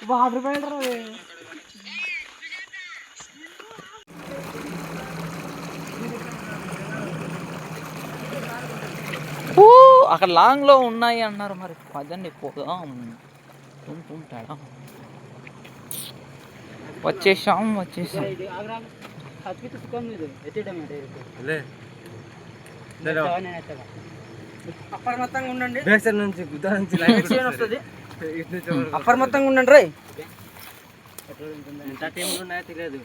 Water filter అక్కడ long లో ఉన్నాయి అన్నారు, మరి పదండి పోదాం. వచ్చేసాం. అప్రమత్తంగా ఉండండి. అప్రమత్తంగా ఉండండి రే. ఎంత టైంలో ఉన్నాయో తెలియదు.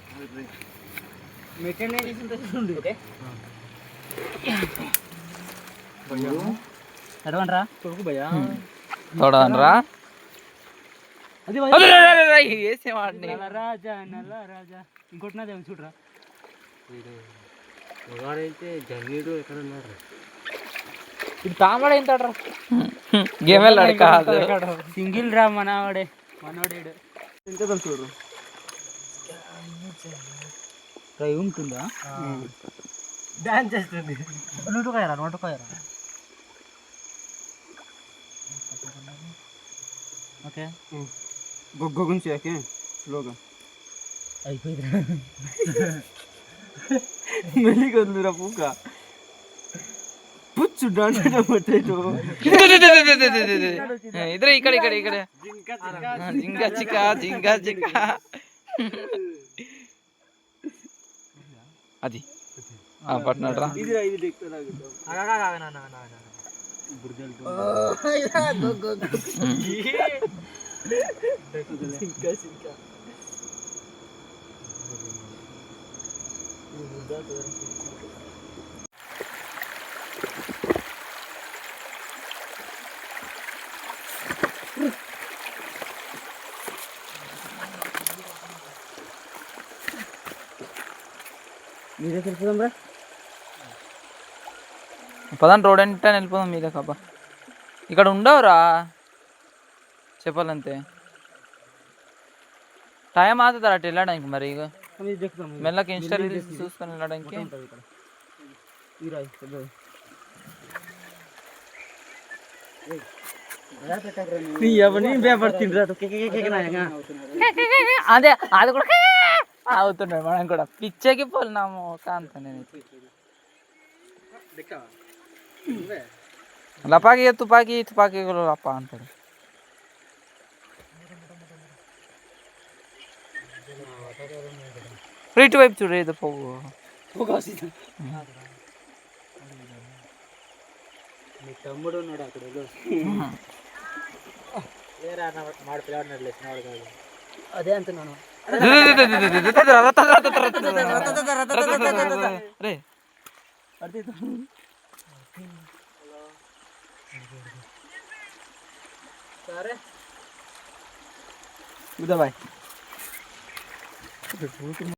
చూడరా రాజా నల్ల రాజా. ఇంకోటి నాదేమో చూడరా. మగాడైతే జంగీడు ఎక్కడ ఉన్నాడు? ఇప్పుడు తామడ ఎంత గేమ్ వెళ్ళాడు కాదు, సింగిల్ రా మనవాడే. మనోడేడు ఎంత చూడు. ట్రై ఉంటుందా? డాన్స్ చేస్తుంది. నోటుకాయరా ఓకే. గొగ్గ గురించి ఓకే స్లోగా అయిపోయింది. మెల్లిగా వద్దురా పూక పుచ్చు డాన్స్ ఇద్దరు ఇక్కడ జింగా చికా అది పట్టినట్రా. మీరే వెళ్ళిపోదాం రా. పదండి రోడ్ అంటే వెళ్ళిపోదాం మీరే కబ్బా. ఇక్కడ ఉండవురా చెప్పాలంతే. టైం అవుతుంది అటు వెళ్ళడానికి. మరి ఇక మెల్లకి ఇన్స్టా రీల్స్ చూసుకొని వెళ్ళడానికి. అదే అది కూడా అవుతున్నాడు. మనం కూడా పిచ్చకి పోలినాము కాంత. నేనైతే లపాకి తుపాకీ లప్ప అంటాడు. ఇటు వైపు చూడు ఏదో పోగు. తమ్ముడు ఉన్నాడు అక్కడ. అదే అంటున్నాను. సరే బాయ్.